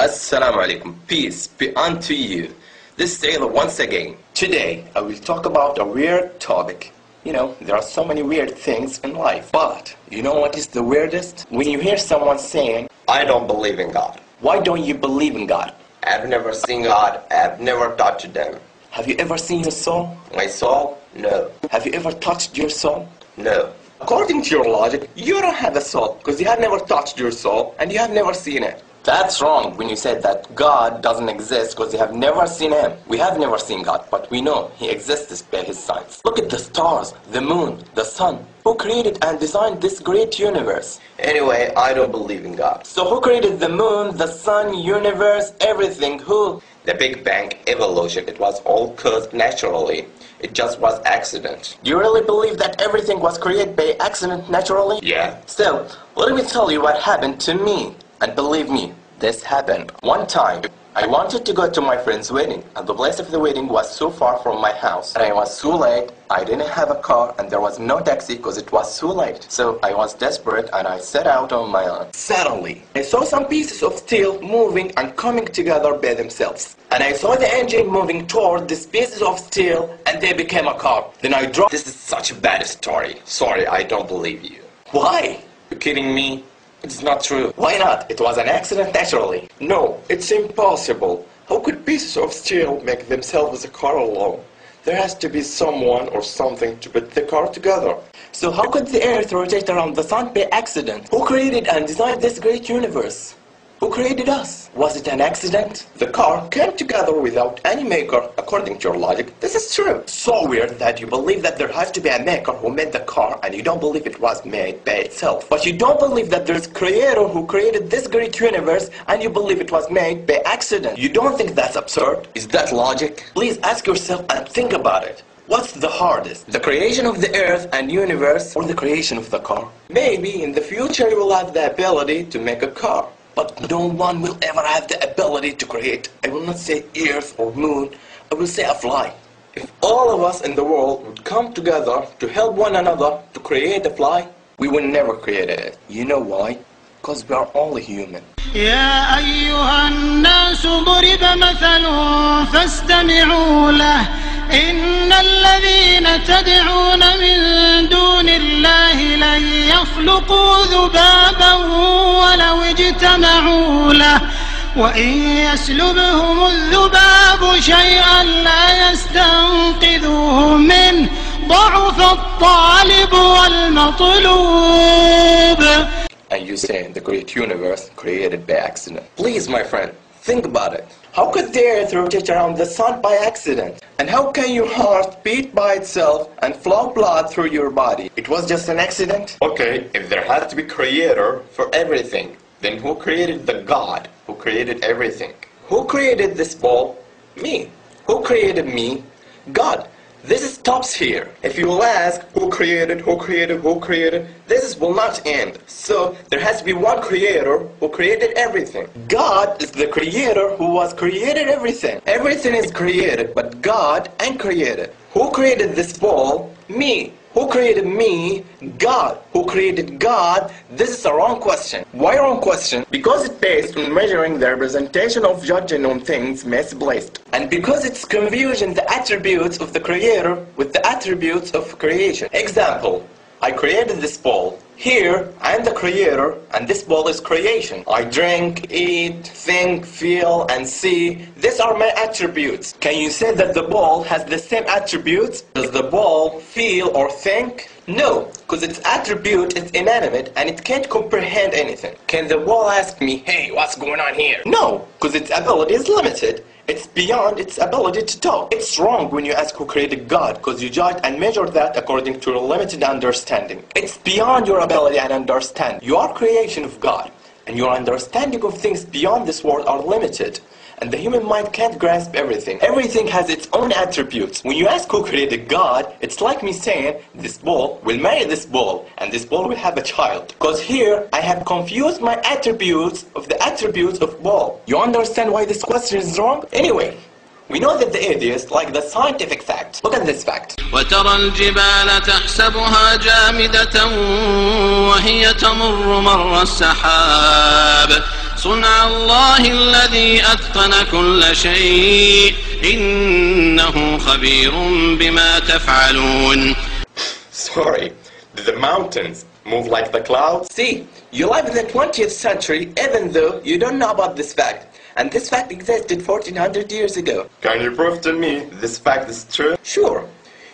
Assalamu alaikum. Peace be unto you. This is Taylor once again. Today I will talk about a weird topic. You know, there are so many weird things in life. But you know what is the weirdest? When you hear someone saying, I don't believe in God. Why don't you believe in God? I've never seen God. I've never touched them. Have you ever seen your soul? My soul? No. Have you ever touched your soul? No. According to your logic, you don't have a soul because you have never touched your soul and you have never seen it. That's wrong when you said that God doesn't exist because you have never seen Him. We have never seen God, but we know He exists by His signs. Look at the stars, the moon, the sun. Who created and designed this great universe? Anyway, I don't believe in God. So who created the moon, the sun, universe, everything? Who? The Big Bang, evolution, it was all caused naturally. It just was accident. Do you really believe that everything was created by accident naturally? Yeah. Still, let me tell you what happened to me. And believe me, this happened. One time, I wanted to go to my friend's wedding, and the place of the wedding was so far from my house. And I was so late, I didn't have a car, and there was no taxi because it was so late. So I was desperate, and I set out on my own. Suddenly, I saw some pieces of steel moving and coming together by themselves. And I saw the engine moving toward these pieces of steel, and they became a car. Then I dropped. This is such a bad story. Sorry, I don't believe you. Why? You're kidding me? It's not true. Why not? It was an accident naturally. No, it's impossible. How could pieces of steel make themselves a car alone? There has to be someone or something to put the car together. So how could the earth rotate around the sun by accident? Who created and designed this great universe? Who created us? Was it an accident? The car came together without any maker, according to your logic. This is true. So weird that you believe that there has to be a maker who made the car and you don't believe it was made by itself. But you don't believe that there's a creator who created this great universe and you believe it was made by accident. You don't think that's absurd? Is that logic? Please ask yourself and think about it. What's the hardest? The creation of the earth and universe or the creation of the car? Maybe in the future you will have the ability to make a car. But no one will ever have the ability to create. I will not say earth or moon, I will say a fly. If all of us in the world would come together to help one another to create a fly, we would never create it. You know why? Because we are only human. يا أيها الناس ضرب مثل فاستمعوا له إن الذين تدعون من دون الله لن يخلقوا ذبابا ولو اجتمعوا له وإن يسلبهم الذباب شيئا لا يستنقذوه منه ضعف الطالب والمطلوب. And you say the great universe created by accident. Please, my friend, think about it. How could the earth rotate around the sun by accident? And how can your heart beat by itself and flow blood through your body? It was just an accident? Okay, if there has to be creator for everything, then who created the God who created everything? Who created this ball? Me. Who created me? God. This stops here. If you will ask who created, this will not end. So there has to be one creator who created everything. God is the creator who was created everything. Everything is created, but God ain't created. Who created this ball? Me. Who created me? God. Who created God? This is a wrong question. Why wrong question? Because it's based on measuring the representation of judging on things misplaced. And because it's confusion the attributes of the creator with the attributes of creation. Example, I created this ball. Here, I am the creator, and this ball is creation. I drink, eat, think, feel, and see. These are my attributes. Can you say that the ball has the same attributes? Does the ball feel or think? No, because its attribute is inanimate and it can't comprehend anything. Can the ball ask me, hey, what's going on here? No, because its ability is limited. It's beyond its ability to talk. It's wrong when you ask who created God, because you judge and measure that according to your limited understanding. It's beyond your ability and understanding. You are creation of God, and your understanding of things beyond this world are limited. And the human mind can't grasp everything. Everything has its own attributes. When you ask who created God, it's like me saying, this ball will marry this ball, and this ball will have a child. Because here, I have confused my attributes of the attributes of ball. You understand why this question is wrong? Anyway, we know that the atheists like the scientific fact. Look at this fact. وترى الجبال تحسبها جامدة وهي تمر مر السحاب صنع الله الذي أتقن كل شيء إنه خبير بما تفعلون. Sorry, did the mountains move like the clouds? See, you live in the 20th century even though you don't know about this fact. And this fact existed 1400 years ago. Can you prove to me this fact is true? Sure.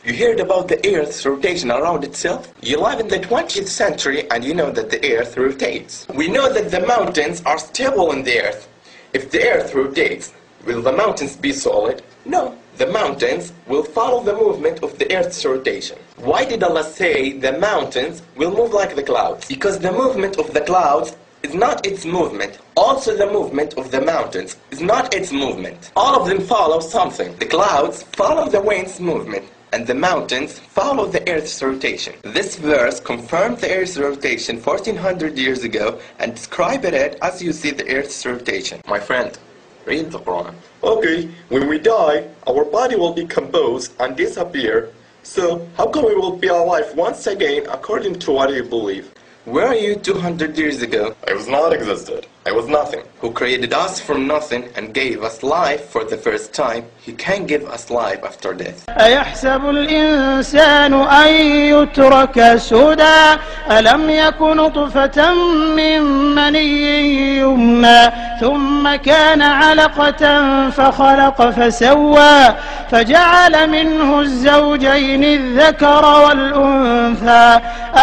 You heard about the Earth's rotation around itself? You live in the 20th century and you know that the Earth rotates. We know that the mountains are stable in the Earth. If the Earth rotates, will the mountains be solid? No. The mountains will follow the movement of the Earth's rotation. Why did Allah say the mountains will move like the clouds? Because the movement of the clouds is not its movement. Also the movement of the mountains is not its movement. All of them follow something. The clouds follow the wind's movement, and the mountains follow the Earth's rotation. This verse confirmed the Earth's rotation 1400 years ago and described it as you see the Earth's rotation. My friend, read the Quran. Okay, when we die, our body will decompose and disappear. So, how come we will be alive once again according to what you believe? Where are you 200 years ago? I was not existed. I was nothing. Who created us from nothing and gave us life for the first time, He can give us life after death. أيحسب الإنسان أن يترك سدى ألم يك نطفة من مني يمنى ثم كان علقة فخلق فسوى فجعل منه الزوجين الذكر والأنثى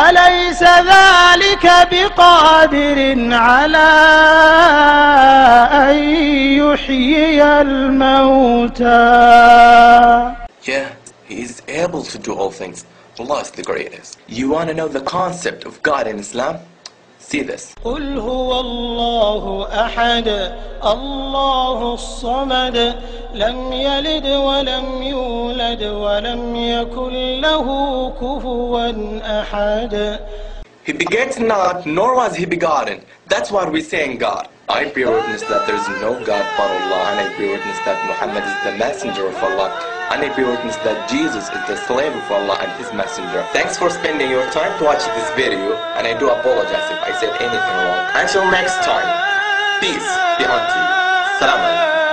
أليس ذلك بقادر على أن يحيي الموتى. Yeah, He is able to do all things. Allah is the greatest. You want to know the concept of God in Islam? See this. قل هو الله أحد الله الصمد لم يلد ولم يولد ولم يكن له كفوا أحد. He begets not, nor was He begotten. That's what we say in God. I bear witness that there is no God but Allah, and I bear witness that Muhammad is the messenger of Allah, and I bear witness that Jesus is the slave of Allah and His messenger. Thanks for spending your time to watch this video, and I do apologize if I said anything wrong. Until next time, peace be unto you. Salam alaikum.